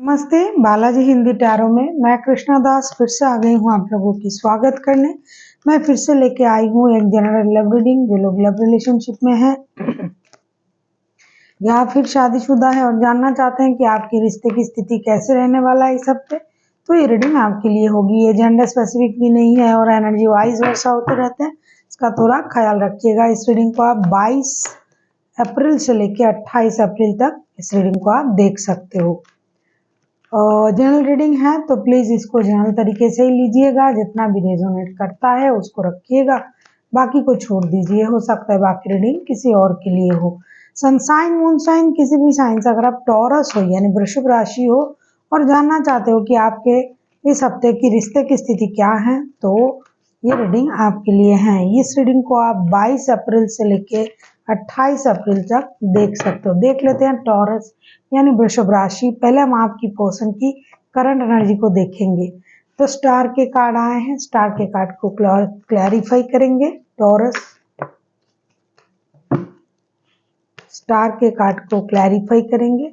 नमस्ते, बालाजी हिंदी टैरो में मैं कृष्णा दास फिर से आ गई हूँ आप लोगों की स्वागत करने। मैं फिर से लेके आई हूँ एक जनरल लव रीडिंग। जो लोग लव रिलेशनशिप में हैं या फिर शादीशुदा है और जानना चाहते हैं कि आपके रिश्ते की स्थिति कैसे रहने वाला है इस हफ्ते, तो ये रीडिंग आपके लिए होगी। ये जेंडर स्पेसिफिक भी नहीं है और एनर्जी वाइज वर्षा होते रहते हैं, इसका थोड़ा ख्याल रखिएगा। इस रीडिंग को आप 22 अप्रैल से लेकर 28 अप्रैल तक इस रीडिंग को आप देख सकते हो। जनरल रीडिंग है तो प्लीज़ इसको जनरल तरीके से ही लीजिएगा, जितना भी रेजोनेट करता है उसको रखिएगा, बाकी को छोड़ दीजिए। हो सकता है बाकी रीडिंग किसी और के लिए हो। सनसाइन मूनसाइन किसी भी साइन से, अगर आप टॉरस हो यानी वृषभ राशि हो और जानना चाहते हो कि आपके इस हफ्ते की रिश्ते की स्थिति क्या है, तो ये रीडिंग आपके लिए है। इस रीडिंग को आप 22 अप्रैल से लेके 28 अप्रैल तक देख सकते हो। देख लेते हैं टॉरस यानी वृषभ राशि। पहले हम आपकी पर्सन की करंट एनर्जी को देखेंगे। तो स्टार के कार्ड आए हैं, स्टार के कार्ड को क्लैरिफाई करेंगे। टॉरस स्टार के कार्ड को क्लैरिफाई करेंगे।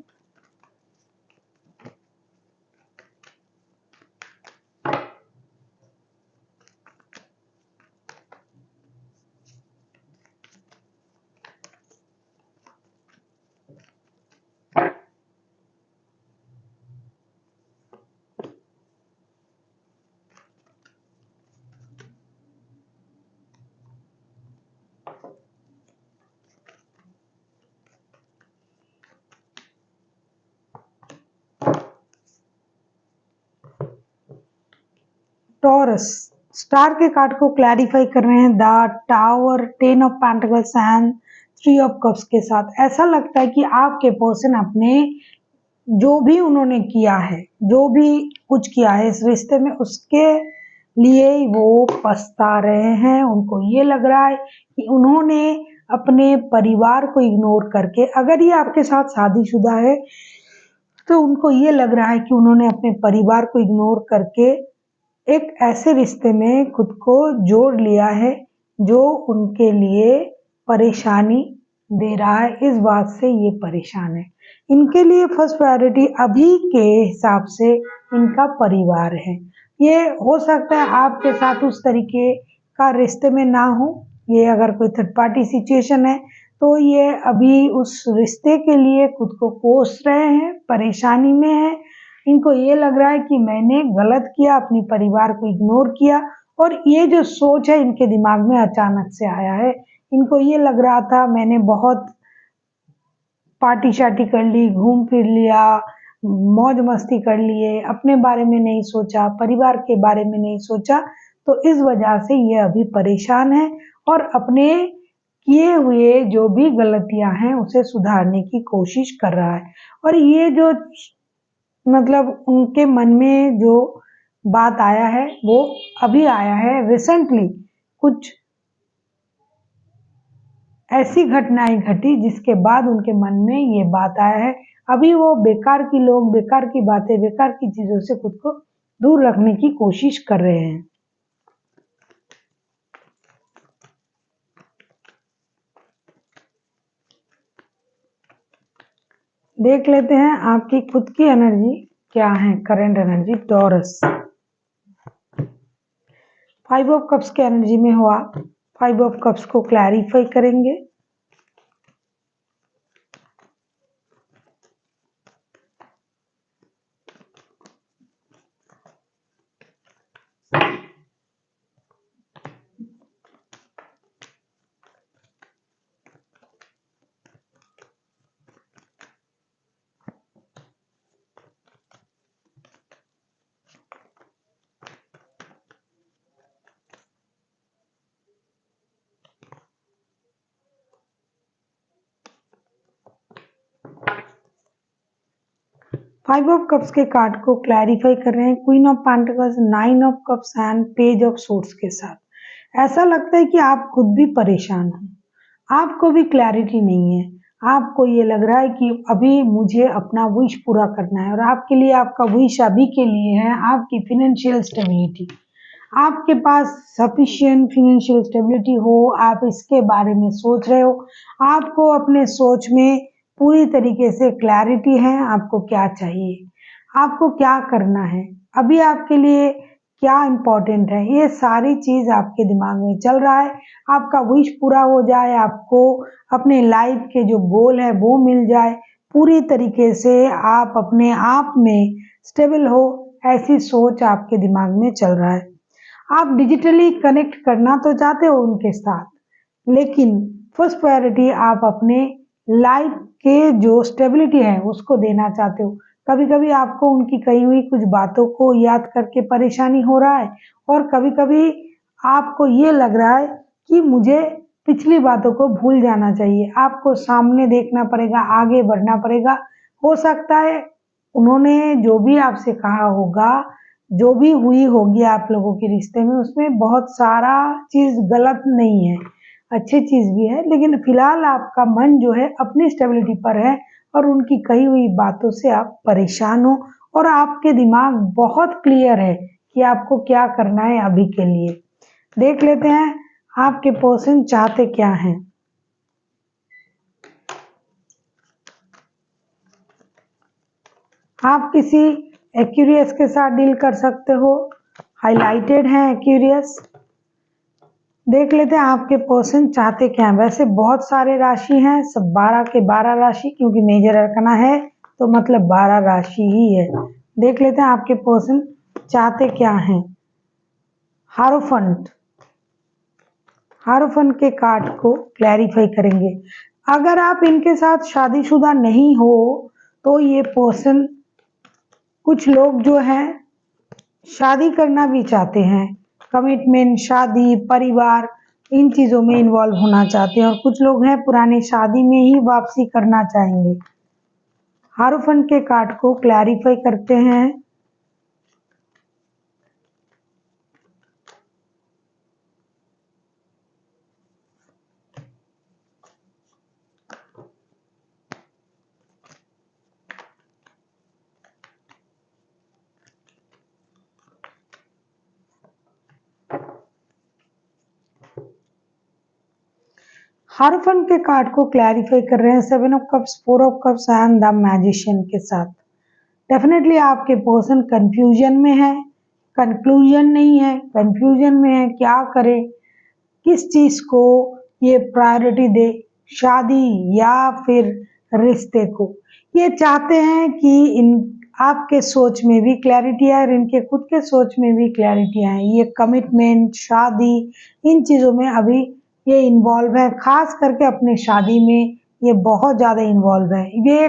टॉरस स्टार के कार्ड को क्लैरिफाई कर रहे हैं। The tower, 10 of pentacles and 3 of cups के साथ। ऐसा लगता है कि आपके पर्सन अपने जो भी उन्होंने किया है, जो भी कुछ किया है इस रिश्ते में, उसके लिए वो पछता रहे हैं। उनको ये लग रहा है कि उन्होंने अपने परिवार को इग्नोर करके, अगर ये आपके साथ शादीशुदा है तो उनको ये लग रहा है कि उन्होंने अपने परिवार को इग्नोर करके एक ऐसे रिश्ते में खुद को जोड़ लिया है जो उनके लिए परेशानी दे रहा है। इस बात से ये परेशान है। इनके लिए फर्स्ट प्रायोरिटी अभी के हिसाब से इनका परिवार है। ये हो सकता है आपके साथ उस तरीके का रिश्ते में ना हो, ये अगर कोई थर्ड पार्टी सिचुएशन है तो ये अभी उस रिश्ते के लिए खुद को कोस रहे हैं, परेशानी में है। इनको ये लग रहा है कि मैंने गलत किया, अपनी परिवार को इग्नोर किया, और ये जो सोच है इनके दिमाग में अचानक से आया है। इनको ये लग रहा था मैंने बहुत पार्टी शार्टी कर ली, घूम फिर लिया, मौज मस्ती कर लिए, अपने बारे में नहीं सोचा, परिवार के बारे में नहीं सोचा, तो इस वजह से ये अभी परेशान है और अपने किए हुए जो भी गलतियां हैं उसे सुधारने की कोशिश कर रहा है। और ये जो मतलब उनके मन में जो बात आया है वो अभी आया है रिसेंटली। कुछ ऐसी घटनाएं घटी जिसके बाद उनके मन में ये बात आया है। अभी वो बेकार की लोग, बेकार की बातें, बेकार की चीजों से खुद को दूर रखने की कोशिश कर रहे हैं। देख लेते हैं आपकी खुद की एनर्जी क्या है, current energy taurus. 5 of cups के एनर्जी में हो आप। 5 ऑफ कप्स को क्लैरिफाई करेंगे। फाइव ऑफ कप्स के कार्ड को क्लैरिफाई कर रहे हैं। Queen of pentacles, 9 of cups and page of swords के साथ। ऐसा लगता है कि आप खुद भी परेशान हो, आपको भी क्लैरिटी नहीं है। आपको ये लग रहा है कि अभी मुझे अपना विश पूरा करना है, और आपके लिए आपका विश अभी के लिए है आपकी फिनेंशियल स्टेबिलिटी। आपके पास सफिशिएंट फिनेंशियल स्टेबिलिटी हो, आप इसके बारे में सोच रहे हो। आपको अपने सोच में पूरी तरीके से क्लैरिटी है आपको क्या चाहिए। आपको क्या करना है, अभी आपके लिए क्या इम्पोर्टेंट है, ये सारी चीज आपके दिमाग में चल रहा है। आपका विश पूरा हो जाए, आपको अपने लाइफ के जो गोल है वो मिल जाए, पूरी तरीके से आप अपने आप में स्टेबल हो, ऐसी सोच आपके दिमाग में चल रहा है। आप डिजिटली कनेक्ट करना तो चाहते हो उनके साथ, लेकिन फर्स्ट प्रायोरिटी आप अपने लाइफ के जो स्टेबिलिटी है उसको देना चाहते हो। कभी कभी आपको उनकी कही हुई कुछ बातों को याद करके परेशानी हो रहा है, और कभी कभी आपको ये लग रहा है कि मुझे पिछली बातों को भूल जाना चाहिए। आपको सामने देखना पड़ेगा, आगे बढ़ना पड़ेगा। हो सकता है उन्होंने जो भी आपसे कहा होगा, जो भी हुई होगी आप लोगों के रिश्ते में, उसमें बहुत सारा चीज गलत नहीं है, अच्छी चीज भी है, लेकिन फिलहाल आपका मन जो है अपनी स्टेबिलिटी पर है, और उनकी कही हुई बातों से आप परेशान हो, और आपके दिमाग बहुत क्लियर है कि आपको क्या करना है अभी के लिए। देख लेते हैं आपके पर्सन चाहते क्या हैं। आप किसी एक्यूरियस के साथ डील कर सकते हो, हाईलाइटेड है एक्यूरियस। देख लेते हैं आपके पर्सन चाहते क्या हैं। वैसे बहुत सारे राशि हैं, सब 12 के 12 राशि, क्योंकि मेजर अरकना है तो मतलब 12 राशि ही है। देख लेते हैं आपके पर्सन चाहते क्या हैं। हारोफंट, हारोफंट के कार्ड को क्लैरिफाई करेंगे। अगर आप इनके साथ शादीशुदा नहीं हो तो ये पर्सन, कुछ लोग जो हैं शादी करना भी चाहते हैं, कमिटमेंट, शादी, परिवार, इन चीजों में इन्वॉल्व होना चाहते हैं, और कुछ लोग हैं पुरानी शादी में ही वापसी करना चाहेंगे। हारोफंट के कार्ड को क्लैरिफाई करते हैं। हारोफंट के कार्ड को क्लैरिफाई कर रहे हैं 7 of cups, 4 of cups and the magician के साथ। डेफिनेटली आपके पर्सन कंफ्यूजन में है, कंक्लूजन नहीं है, कंफ्यूजन में है, क्या करे, किस चीज को ये प्रायोरिटी दे, शादी या फिर रिश्ते को। ये चाहते हैं कि इन आपके सोच में भी क्लैरिटी आए और इनके खुद के सोच में भी क्लैरिटी आए। ये कमिटमेंट, शादी, इन चीजों में अभी ये इन्वॉल्व है, खास करके अपने शादी में ये बहुत ज्यादा इन्वॉल्व है। ये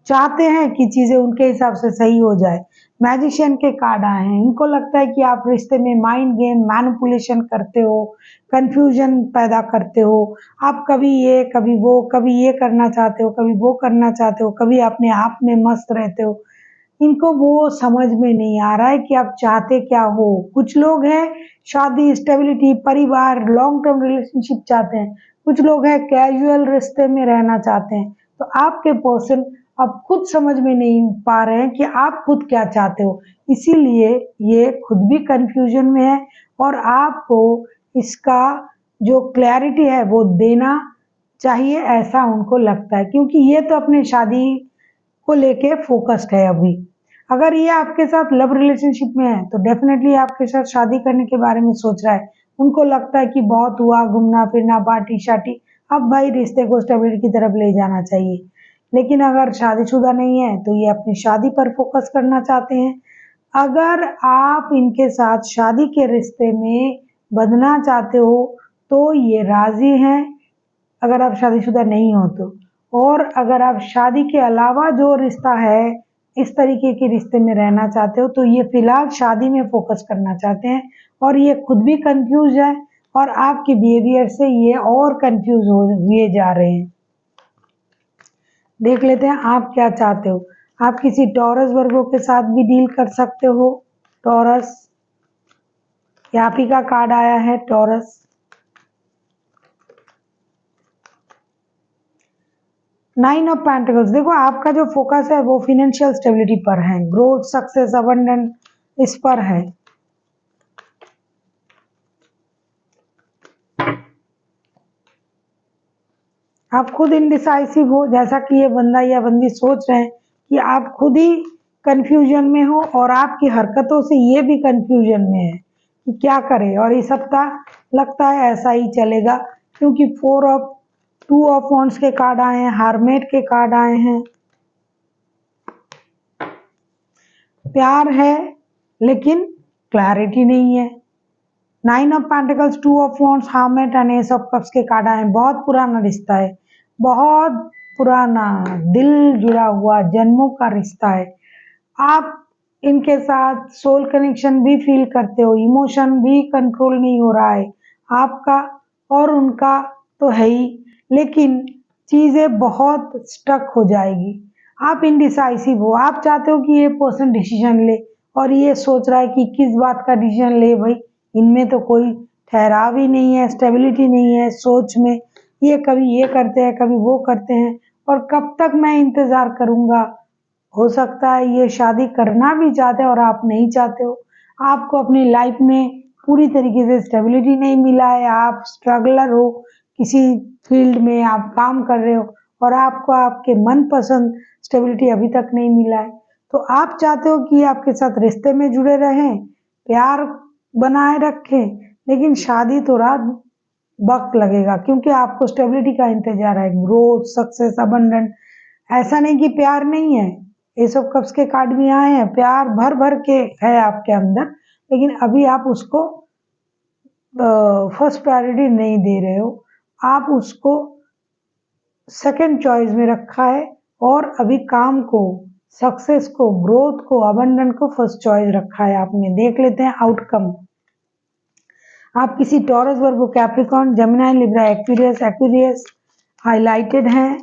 चाहते हैं कि चीजें उनके हिसाब से सही हो जाए। मैजिशियन के कार्ड आए हैं, इनको लगता है कि आप रिश्ते में माइंड गेम, मैनिपुलेशन करते हो, कंफ्यूजन पैदा करते हो। आप कभी ये कभी वो, कभी ये करना चाहते हो, कभी वो करना चाहते हो, कभी अपने आप में मस्त रहते हो। इनको वो समझ में नहीं आ रहा है कि आप चाहते क्या हो। कुछ लोग हैं शादी, स्टेबिलिटी, परिवार, लॉन्ग टर्म रिलेशनशिप चाहते हैं, कुछ लोग हैं कैजुअल रिश्ते में रहना चाहते हैं। तो आपके पर्सन अब खुद समझ में नहीं पा रहे हैं कि आप खुद क्या चाहते हो, इसीलिए ये खुद भी कंफ्यूजन में है, और आपको इसका जो क्लैरिटी है वो देना चाहिए, ऐसा उनको लगता है, क्योंकि ये तो अपने शादी को लेके फोकस्ड है अभी। अगर ये आपके साथ लव रिलेशनशिप में है तो डेफिनेटली आपके साथ शादी करने के बारे में सोच रहा है। उनको लगता है कि बहुत हुआ घूमना फिरना, पार्टी शार्टी, अब भाई रिश्ते को स्टेबिलिटी की तरफ ले जाना चाहिए। लेकिन अगर शादीशुदा नहीं है तो ये अपनी शादी पर फोकस करना चाहते हैं। अगर आप इनके साथ शादी के रिश्ते में बंधना चाहते हो तो ये राजी हैं, अगर आप शादीशुदा नहीं हो तो। और अगर आप शादी के अलावा जो रिश्ता है, इस तरीके के रिश्ते में रहना चाहते हो, तो ये फिलहाल शादी में फोकस करना चाहते हैं, और ये खुद भी कंफ्यूज है, और आपके बिहेवियर से ये और कंफ्यूज हुए जा रहे हैं। देख लेते हैं आप क्या चाहते हो। आप किसी टॉरस वर्गों के साथ भी डील कर सकते हो। टॉरस, यहाँ ही का कार्ड आया है टॉरस। नाइन ऑफ पेंटिकल्स, देखो आपका जो फोकस है वो फिनेंशियल स्टेबिलिटी पर है, ग्रोथ, सक्सेस, अबंडेंट, इस पर है। आप खुद इनडिसाइसिव हो, जैसा कि ये बंदा या बंदी सोच रहे हैं कि आप खुद ही कंफ्यूजन में हो और आपकी हरकतों से ये भी कंफ्यूजन में है कि क्या करे। और इस सप्ताह लगता है ऐसा ही चलेगा, क्योंकि 2 ऑफ वांड्स के कार्ड आए हैं, हर्मिट के कार्ड आए हैं। प्यार है लेकिन क्लैरिटी नहीं है। 9 of pentacles, 2 of wands, hermit and S of cups के कार्ड आए हैं। बहुत पुराना रिश्ता है, बहुत पुराना, दिल जुड़ा हुआ, जन्मों का रिश्ता है। आप इनके साथ सोल कनेक्शन भी फील करते हो, इमोशन भी कंट्रोल नहीं हो रहा है आपका और उनका तो है ही, लेकिन चीजें बहुत स्टक हो जाएगी। आप इनडिसाइसिव हो, आप चाहते हो कि ये पर्सन डिसीजन ले और ये सोच रहा है कि किस बात का डिसीजन ले भाई, इनमें तो कोई ठहराव ही नहीं है, स्टेबिलिटी नहीं है सोच में। ये कभी ये करते हैं, कभी वो करते हैं, और कब तक मैं इंतजार करूंगा। हो सकता है ये शादी करना भी चाहते हो और आप नहीं चाहते हो। आपको अपनी लाइफ में पूरी तरीके से स्टेबिलिटी नहीं मिला है, आप स्ट्रगलर हो, किसी फील्ड में आप काम कर रहे हो और आपको आपके मनपसंद स्टेबिलिटी अभी तक नहीं मिला है। तो आप चाहते हो कि आपके साथ रिश्ते में जुड़े रहें, प्यार बनाए रखें, लेकिन शादी थोड़ा वक्त लगेगा, क्योंकि आपको स्टेबिलिटी का इंतजार है, ग्रोथ, सक्सेस, अबंडेंट। ऐसा नहीं कि प्यार नहीं है, एस ऑफ कप्स के कार्ड भी आए हैं, प्यार भर भर के है आपके अंदर, लेकिन अभी आप उसको फर्स्ट प्रायोरिटी नहीं दे रहे हो, आप उसको सेकंड चॉइस में रखा है और अभी काम को, सक्सेस को, ग्रोथ को, अबंडेंट को फर्स्ट चॉइस रखा है आपने। देख लेते हैं आउटकम। आप किसी Taurus, Virgo, Capricorn, Gemini, Libra, Aquarius highlighted हैं,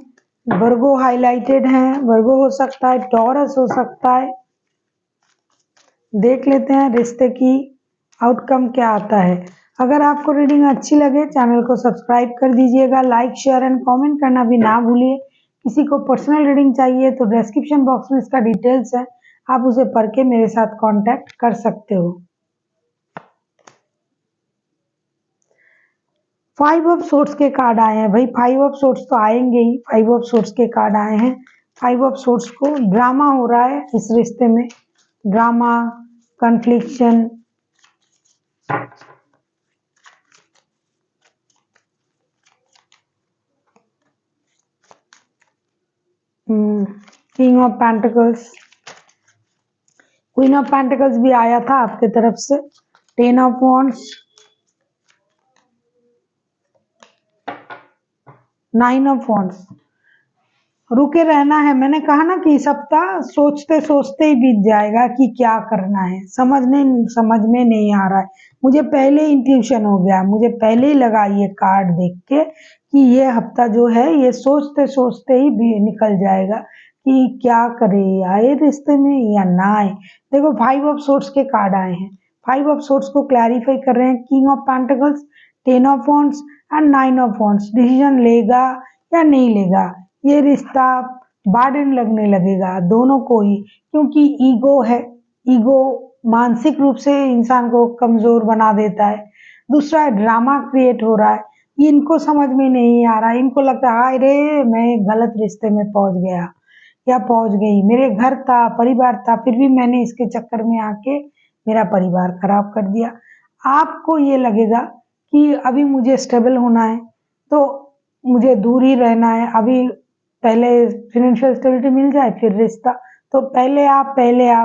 वर्गो हाइलाइटेड हैं, वर्गो हो सकता है, टॉरस हो सकता है। देख लेते हैं रिश्ते की आउटकम क्या आता है। अगर आपको रीडिंग अच्छी लगे चैनल को सब्सक्राइब कर दीजिएगा, लाइक, शेयर एंड कमेंट करना भी ना भूलिए। किसी को पर्सनल रीडिंग चाहिए तो डिस्क्रिप्शन बॉक्स में इसका डिटेल्स है, आप उसे पढ़ के मेरे साथ कांटेक्ट कर सकते हो। 5 ऑफ सोर्ड्स के कार्ड आए हैं भाई, 5 ऑफ सोर्ड्स तो आएंगे ही, 5 ऑफ सोर्ड्स के कार्ड आए हैं। 5 ऑफ सोर्ड्स को ड्रामा हो रहा है इस रिश्ते में, drama, confliction, king of pentacles, queen of pentacles भी आया था आपके तरफ से, 10 ऑफ वॉन्ड्स, 9 ऑफ वॉन्ड्स। रुके रहना है, मैंने कहा ना कि सप्ताह सोचते सोचते ही बीत जाएगा कि क्या करना है, समझ में नहीं आ रहा है। मुझे पहले इंट्यूशन हो गया, मुझे पहले ही लगा ये कार्ड देख के कि ये हफ्ता जो है ये सोचते सोचते ही निकल जाएगा कि क्या करे, आए रिश्ते में या ना आए। देखो 5 ऑफ सोर्ड्स के कार्ड आए हैं, 5 ऑफ सोर्ड्स को क्लैरिफाई कर रहे हैं, king of pentacles, 10 of wands and 9 of wands. Decision लेगा या नहीं लेगा, ये रिश्ता बार्डन लगने लगेगा दोनों को ही, क्योंकि ईगो है, ईगो मानसिक रूप से इंसान को कमजोर बना देता है। दूसरा ड्रामा क्रिएट हो रहा है, ये इनको समझ में नहीं आ रहा है, इनको लगता है अरे मैं गलत रिश्ते में पहुंच गया या पहुंच गई, मेरे घर था, परिवार था, फिर भी मैंने इसके चक्कर में आके मेरा परिवार खराब कर दिया। आपको ये लगेगा कि अभी मुझे स्टेबल होना है तो मुझे दूर ही रहना है, अभी पहले फाइनेंशियल स्टेबिलिटी मिल जाए फिर रिश्ता। तो पहले आप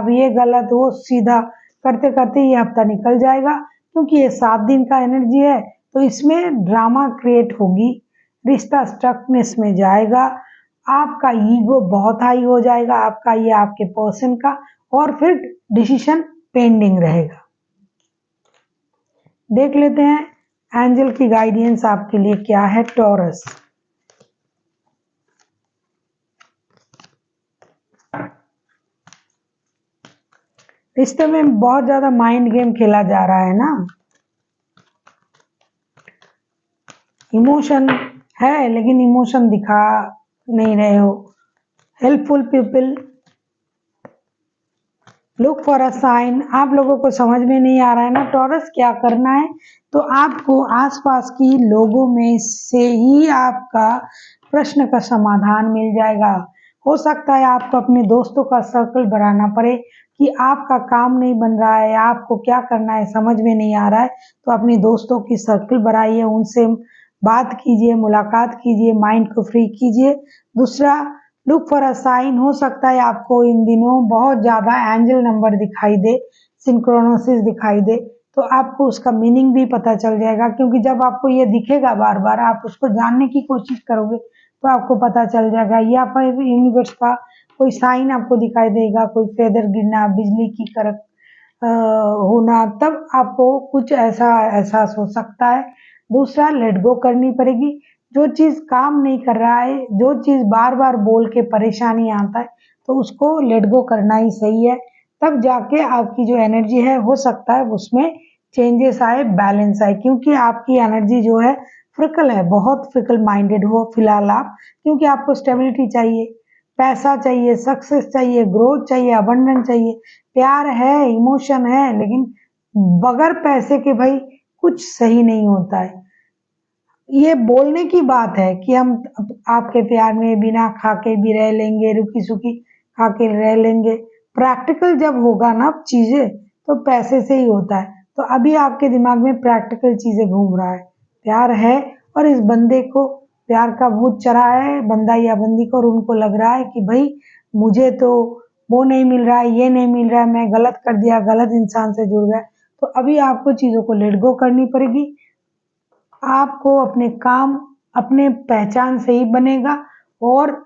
ये गलत वो सीधा करते करते ये हफ्ता निकल जाएगा, क्योंकि ये 7 दिन का एनर्जी है, तो इसमें ड्रामा क्रिएट होगी, रिश्ता स्टकनेस में जाएगा, आपका ईगो बहुत हाई हो जाएगा, आपका ये आपके पर्सन का, और फिर डिसीजन पेंडिंग रहेगा। देख लेते हैं एंजल की गाइडेंस आपके लिए क्या है टॉरस। रिश्ते में बहुत ज्यादा माइंड गेम खेला जा रहा है ना, इमोशन है लेकिन इमोशन दिखा नहीं रहे हो। Helpful people, look for a sign. आप लोगों को समझ में नहीं आ रहा है ना टॉरस क्या करना है, तो आपको आसपास की लोगों में से ही आपका प्रश्न का समाधान मिल जाएगा। हो सकता है आपको अपने दोस्तों का सर्कल बढ़ाना पड़े कि आपका काम नहीं बन रहा है, आपको क्या करना है समझ में नहीं आ रहा है, तो अपने दोस्तों की सर्कल बढ़ाइए, उनसे बात कीजिए, मुलाकात कीजिए, माइंड को फ्री कीजिए। दूसरा, लुक फॉर अ साइन। हो सकता है आपको इन दिनों बहुत ज़्यादा एंजल नंबर दिखाई दे, सिंक्रोनोसिस दिखाई दे, तो आपको उसका मीनिंग भी पता चल जाएगा, क्योंकि जब आपको ये दिखेगा बार बार, आप उसको जानने की कोशिश करोगे तो आपको पता चल जाएगा। या फिर यूनिवर्स का कोई साइन आपको दिखाई देगा, कोई फेदर गिरना, बिजली की कड़क होना, तब आपको कुछ ऐसा एहसास हो सकता है। दूसरा, लेट गो करनी पड़ेगी। जो चीज़ काम नहीं कर रहा है, जो चीज़ बार बार बोल के परेशानी आता है, तो उसको लेट गो करना ही सही है। तब जाके आपकी जो एनर्जी है, हो सकता है उसमें चेंजेस आए, बैलेंस आए, क्योंकि आपकी एनर्जी जो है फ्रिकल है, बहुत फ्रिकल माइंडेड हो फिलहाल आप, क्योंकि आपको स्टेबिलिटी चाहिए, पैसा चाहिए, सक्सेस चाहिए, ग्रोथ चाहिए, अबंडेंस चाहिए, प्यार है, इमोशन है, लेकिन बगैर पैसे के भाई कुछ सही नहीं होता है। ये बोलने की बात है कि हम आपके प्यार में बिना खा के भी रह लेंगे, रुकी सुखी खा के रह लेंगे। प्रैक्टिकल जब होगा ना चीजें, तो पैसे से ही होता है। तो अभी आपके दिमाग में प्रैक्टिकल चीजें घूम रहा है, प्यार है, और इस बंदे को प्यार का भूत चढ़ा है, बंदा या बंदी को, और उनको लग रहा है कि भाई मुझे तो वो नहीं मिल रहा है, ये नहीं मिल रहा है, मैं गलत कर दिया, गलत इंसान से जुड़ गया। तो अभी आपको चीजों को लेट गो करनी पड़ेगी। आपको अपने काम अपने पहचान से ही बनेगा, और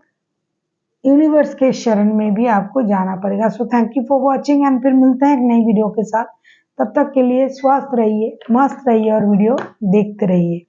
यूनिवर्स के शरण में भी आपको जाना पड़ेगा। So thank you for watching, and फिर मिलते हैं एक नई वीडियो के साथ। तब तक के लिए स्वस्थ रहिए, मस्त रहिए और वीडियो देखते रहिए।